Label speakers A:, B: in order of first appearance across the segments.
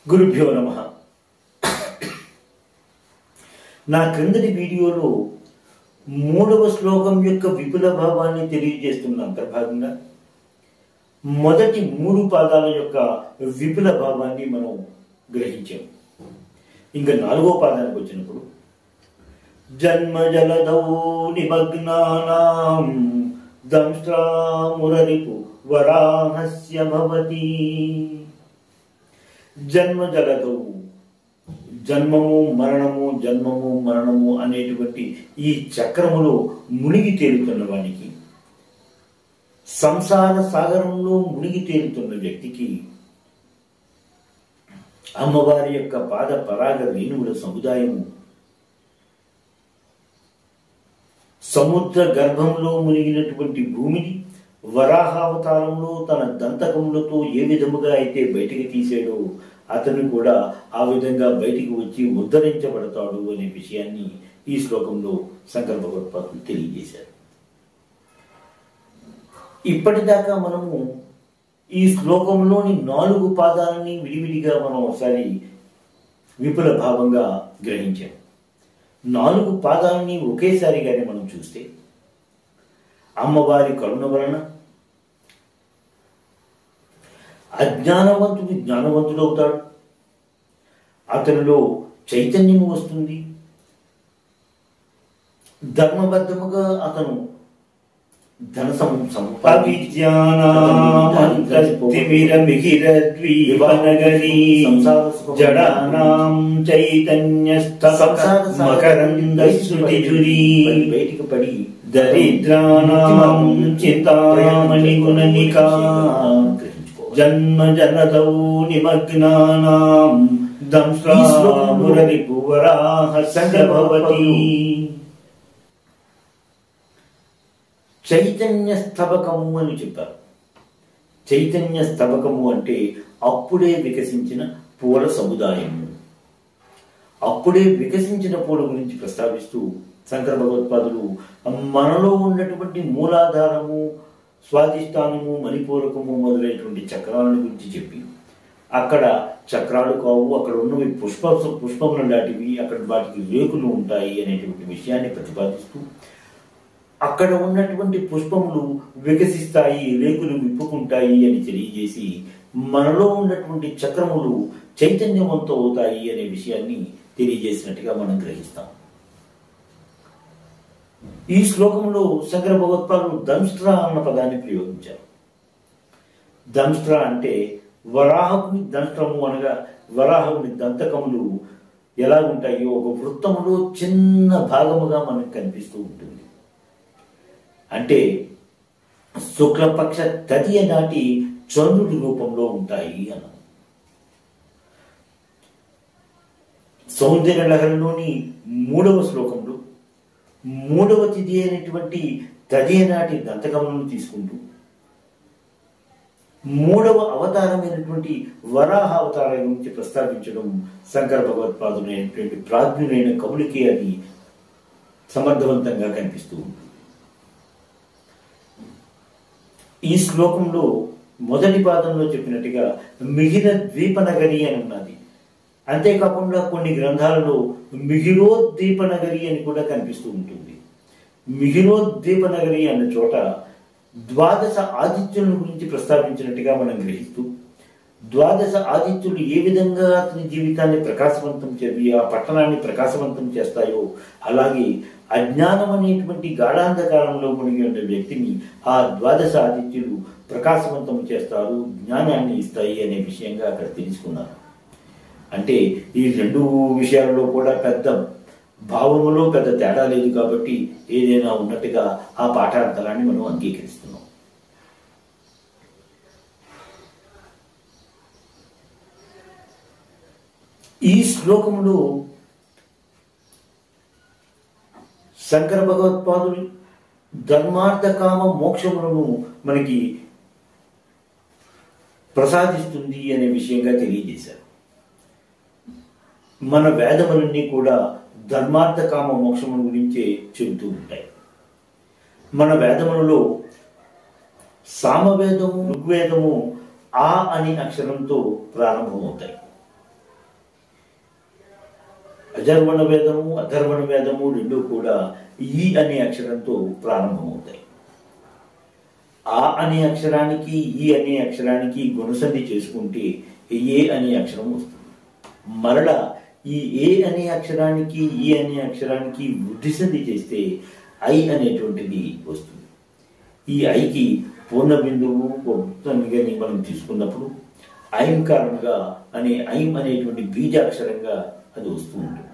A: గురుభ్యో నమః. నా క్రిందటి వీడియోలో 3వ శ్లోకం యొక్క విపుల భావాన్ని తెలియజేస్తున్న అంతర్భాగంగా మొదటి 3 పాదాల యొక్క విపుల భావాన్ని మనం గ్రహించాం. ఇంకా 4వ పాదానికి వచ్చినప్పుడు జన్మ జలదౌ నిమగ్నానాం దంష్ట్రామురరిపు వరాహస్య భవతి. జన్మ జలదౌ, జన్మము మరణము జన్మము మరణము అనేటువంటి ఈ చక్రములో మునిగి తేలుతున్న వానికి, సంసార సాగరంలో మునిగి తేలుతున్న వ్యక్తికి అమ్మవారి యొక్క పాద పరాగ రేణువుల సముదాయము సముద్ర గర్భంలో మునిగినటువంటి భూమిని వరాహావతారంలో తన దంతకములతో ఏ విధముగా అయితే బయటికి తీసాడో అతను కూడా ఆ విధంగా బయటికి వచ్చి ఉద్ధరించబడతాడు అనే విషయాన్ని ఈ శ్లోకంలో శంకర భగవత్పాదులు తెలియజేశారు. ఇప్పటిదాకా మనము ఈ శ్లోకంలోని 4 పాదాలని విడివిడిగా మనం ఒకసారి విపుల భావంగా గ్రహించాం. 4 పాదాలని ఒకేసారిగానే మనం చూస్తే అమ్మవారి కరుణ వలన అజ్ఞానవంతుడు జ్ఞానవంతుడవుతాడు, అతనిలో చైతన్యం వస్తుంది, ధర్మబద్ధముగా అతను ధన బయటికి పడి దరిద్రానాం చింతామణి గుణనికా జన్మ జనదౌ నిమగ్నానాం దంష్ట్రామురరిపు వరాహస్య భవతి. చైతన్య స్తబకము అని చెప్పారు. చైతన్య స్తబకము అంటే అప్పుడే వికసించిన పూల సముదాయము. అప్పుడే వికసించిన పూల గురించి ప్రస్తావిస్తూ శంకర భగవత్పాదులు మనలో ఉన్నటువంటి మూలాధారము, స్వాధిష్టానము, మణిపూరకము మొదలైనటువంటి చక్రాలను గురించి చెప్పి, అక్కడ చక్రాలు కావు, అక్కడ ఉన్నవి పుష్పములు లాంటివి, అక్కడ వాటికి రేకులు ఉంటాయి అనేటువంటి విషయాన్ని ప్రతిపాదిస్తూ, అక్కడ ఉన్నటువంటి పుష్పములు వికసిస్తాయి, రేకులు విప్పుకుంటాయి అని తెలియజేసి మనలో ఉన్నటువంటి చక్రములు చైతన్యవంతం అవుతాయి అనే విషయాన్ని తెలియజేసినట్టుగా మనం గ్రహిస్తాం. ఈ శ్లోకంలో శంకర భగవత్పాదులు దంష్ట్రా అన్న పదాన్ని ప్రయోగించారు. దంష్ట్రా అంటే వరాహకుని దంష్ట్రము అనగా వరాహకుని దంతకములు ఎలా ఉంటాయో ఒక వృత్తములో చిన్న భాగముగా మనకు కనిపిస్తూ ఉంటుంది. అంటే శుక్లపక్ష తదియ నాటి చంద్రుడి రూపంలో ఉంటాయి అన్న. సౌందర్య లహరిలోని 3వ శ్లోకంలో 3వ తిథి అయినటువంటి తదియ నాటి దంతకములను తీసుకుంటూ 3వ అవతారమైనటువంటి వరాహ అవతారం గురించి ప్రస్తావించడం శంకర భగవత్పాదులైనటువంటి ప్రాజ్ఞులైన కవులకి అది సమర్థవంతంగా కనిపిస్తూ ఉంటుంది. ఈ శ్లోకంలో మొదటి పాదంలో చెప్పినట్టుగా మిగిర ద్వీపనగరి అని ఉన్నది. అంతేకాకుండా కొన్ని గ్రంథాలలో మిగిరోద్దీపనగరి అని కూడా కనిపిస్తూ ఉంటుంది. మిగిరోద్దీపనగరి అన్న చోట 12 ఆదిత్యుల గురించి ప్రస్తావించినట్టుగా మనం గ్రహిస్తూ, 12 ఆదిత్యులు ఏ విధంగా అతని జీవితాన్ని ప్రకాశవంతం చేసి ఆ పట్టణాన్ని ప్రకాశవంతం చేస్తాయో, అలాగే అజ్ఞానం అనేటువంటి గాఢాంధకారంలో మునిగి ఉన్న వ్యక్తిని ఆ 12 ఆదిత్యులు ప్రకాశవంతం చేస్తారు, జ్ఞానాన్ని ఇస్తాయి అనే విషయంగా అక్కడ తెలుసుకున్నారు. అంటే ఈ 2 విషయాలలో కూడా పెద్ద భావములో పెద్ద తేడా లేదు కాబట్టి ఏదైనా ఉన్నట్టుగా ఆ పాఠాంతరాన్ని మనం అంగీకరిస్తున్నాం. ఈ శ్లోకములో శంకర భగవత్పాదులు ధర్మార్థ కామ మోక్షములను మనకి ప్రసాదిస్తుంది అనే విషయంగా తెలియజేశారు. మన వేదములన్నీ కూడా ధర్మార్థ కామ మోక్షముల గురించే చెబుతూ ఉంటాయి. మన వేదములలో సామవేదము, ఋగ్వేదము ఆ అని అక్షరంతో ప్రారంభమవుతాయి. అజర్వణ వేదము అధర్వణ వేదము రెండూ కూడా ఈ అనే అక్షరంతో ప్రారంభమవుతాయి. ఆ అనే అక్షరానికి ఈ అనే అక్షరానికి గుణసంధి చేసుకుంటే ఏ అనే అక్షరం వస్తుంది. మరలా ఈ ఏ అనే అక్షరానికి ఈ అనే అక్షరానికి వృద్ధి సంధి చేస్తే ఐ అనేటువంటిది వస్తుంది. ఈ ఐకి పూర్ణ బిందువు పొందని మనం తీసుకున్నప్పుడు ఐం కారణంగా అనే ఐం అనేటువంటి బీజాక్షరంగా అది వస్తూ ఉంటుంది.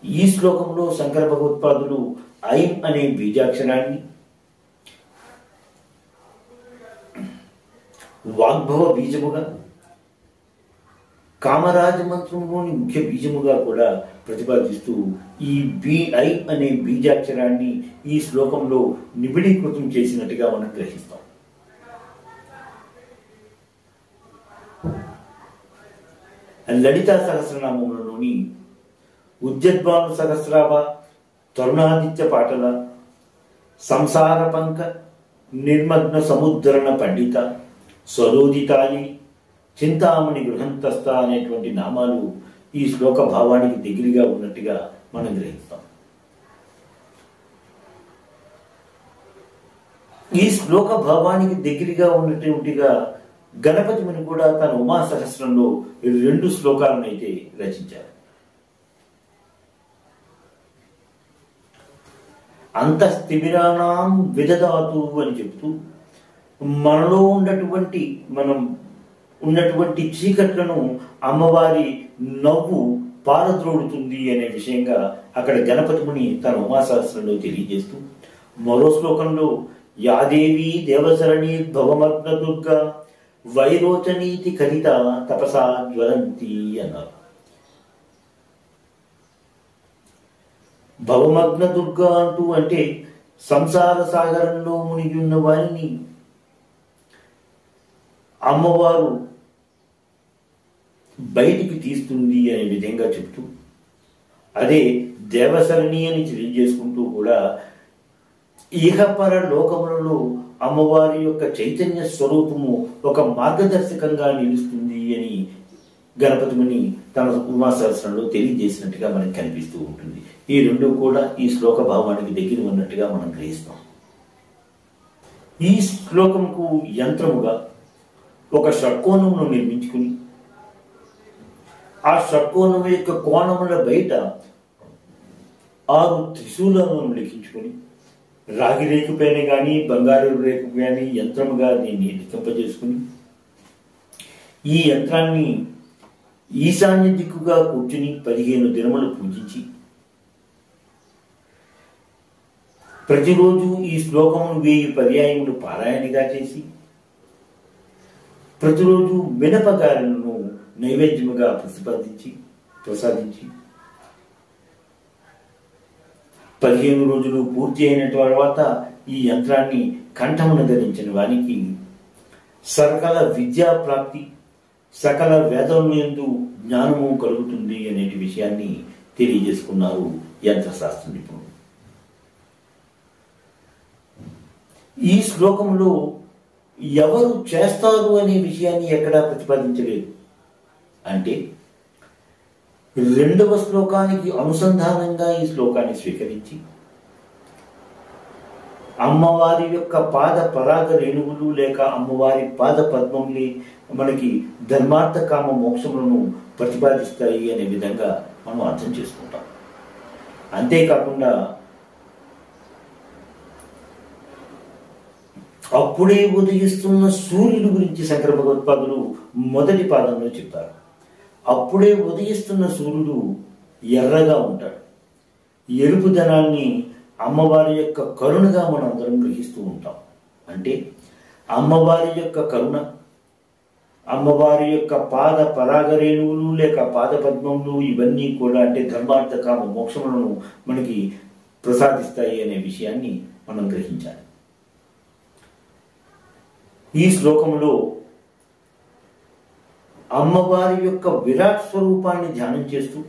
A: ఈ శ్లోకంలో శంకర భగవత్పాదులు ఐం అనే బీజాక్షరాన్ని వాగ్భవ బీజముగా, కామరాజ మంత్రంలోని ముఖ్య బీజముగా కూడా ప్రతిపాదిస్తూ ఈ ఐ అనే బీజాక్షరాన్ని ఈ శ్లోకంలో నిబిడీకృతం చేసినట్టుగా మనం గ్రహిస్తాం. లలితా సహస్రనామంలోని ఉద్యద్భాను సహస్రాభ, తరుణాదిత్య పాటల, సంసార పంక నిర్మగ్న సముద్రణ పండిత, స్వరోదితాయి, చింతామణి గృహంతస్థ అనేటువంటి నామాలు ఈ శ్లోక భావానికి దగ్గరగా ఉన్నట్టుగా మనం గ్రహిస్తాం. ఈ శ్లోక భావానికి దగ్గరగా ఉన్నటువంటిగా గణపతిని కూడా తన ఉమా సహస్రంలో 2 శ్లోకాలను అయితే రచించారు. అంతఃస్థిమిరాణం విదదాతు అని చెప్తూ మనలో ఉన్నటువంటి చీకట్లను అమ్మవారి నవ్వు పారద్రోడుతుంది అనే విషయంగా అక్కడ గణపతిని తన ఉమాసహస్రంలో తెలియజేస్తూ మరో శ్లోకంలో యాదేవి దేవసరణి భవమగ్న దుర్గా వైరోచనీతి కలిత తపసా జ్వలంతి అన్నారు. భవమగ్న దుర్గా అంటూ అంటే సంసార సాగరంలో మునిగి ఉన్న వారిని అమ్మవారు బయటికి తీస్తుంది అనే విధంగా చెప్తూ అదే దేవసరణి అని తెలియజేసుకుంటూ కూడా ఇహపర లోకములలో అమ్మవారి యొక్క చైతన్య స్వరూపము ఒక మార్గదర్శకంగా నిలుస్తుంది అని గణపతిని తన ఉమాసహస్రంలో తెలియజేసినట్టుగా మనకు కనిపిస్తూ ఉంటుంది. ఈ 2 కూడా ఈ శ్లోక భావానికి దగ్గర ఉన్నట్టుగా మనం గ్రహిస్తాం. ఈ శ్లోకంకు యంత్రముగా ఒక షట్కోణమును నిర్మించుకుని ఆ షట్కోణము యొక్క కోణముల బయట 6 త్రిశూలను లిఖించుకుని రాగి రేకు పైన కానీ బంగారు రేకు కానీ యంత్రముగా దీన్ని లిఖింపజేసుకుని ఈ యంత్రాన్ని ఈశాన్య దిక్కుగా కూర్చుని 15 దినములు పూజించి ప్రతిరోజు ఈ శ్లోకమును 1000 పర్యాయములు పారాయణగా చేసి ప్రతిరోజు మినపగారెలను నైవేద్యముగా ప్రసాదించి 15 రోజులు పూర్తి అయిన తర్వాత ఈ యంత్రాన్ని కంఠమున ధరించిన వారికి సకల విద్యా ప్రాప్తి, సకల వేదములందు జ్ఞానము కలుగుతుంది అనే విషయాన్ని తెలియజేసుకున్నారు యంత్రశాస్త్ర నిపుణులు. ఈ శ్లోకంలో ఎవరు చేస్తారు అనే విషయాన్ని ఎక్కడా ప్రతిపాదించలేదు. అంటే 2వ శ్లోకానికి అనుసంధానంగా ఈ శ్లోకాన్ని స్వీకరించి అమ్మవారి యొక్క పాద పరాగ రేణువులు లేక అమ్మవారి పాద పద్మములే మనకి ధర్మార్థ కామ మోక్షములను ప్రతిపాదిస్తాయి అనే విధంగా మనం అర్థం చేసుకుంటాం. అంతేకాకుండా అప్పుడే ఉదయిస్తున్న సూర్యుడు గురించి శంకర భగవత్పాదులు మొదటి పాదంలో చెప్తారు. అప్పుడే ఉదయిస్తున్న సూర్యుడు ఎర్రగా ఉంటాడు. ఎరుపుదనాన్ని అమ్మవారి యొక్క కరుణగా మనం అందరం గ్రహిస్తూ ఉంటాం. అంటే అమ్మవారి యొక్క కరుణ, అమ్మవారి యొక్క పాద పరాగరేణువులు లేక పాద పద్మములు ఇవన్నీ కూడా అంటే ధర్మార్థ కామ మోక్షములను మనకి ప్రసాదిస్తాయి అనే విషయాన్ని మనం గ్రహించాలి. ఈ శ్లోకంలో అమ్మవారి యొక్క విరాట్ స్వరూపాన్ని ధ్యానం చేస్తూ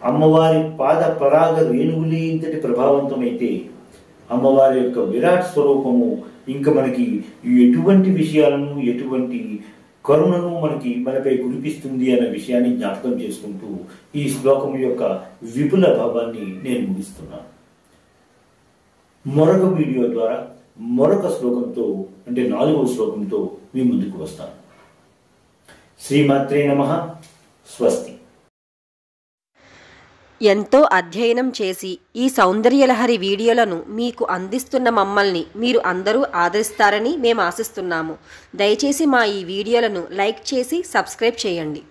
A: అమ్మవారి పాద పరాగ రేణువులే ఇంతటి ప్రభావవంతమైతే అమ్మవారి యొక్క విరాట్ స్వరూపము ఇంకా మనకి ఎటువంటి విషయాలను ఎటువంటి కరుణను మనపై కురిపిస్తుంది అన్న విషయాన్ని జ్ఞాపకం చేసుకుంటూ ఈ శ్లోకం యొక్క విపుల భావాన్ని నేను ముగిస్తున్నాను. మరొక వీడియో ద్వారా మరొక శ్లోకంతో, అంటే 4వ శ్లోకంతో మీ ముందుకు వస్తాను. శ్రీమాత్రే నమః. స్వస్తి.
B: ఎంతో అధ్యయనం చేసి ఈ సౌందర్యలహరి వీడియోలను మీకు అందిస్తున్న మమ్మల్ని మీరు అందరూ ఆదరిస్తారని మేము ఆశిస్తున్నాము. దయచేసి మా ఈ వీడియోలను లైక్ చేసి సబ్స్క్రైబ్ చేయండి.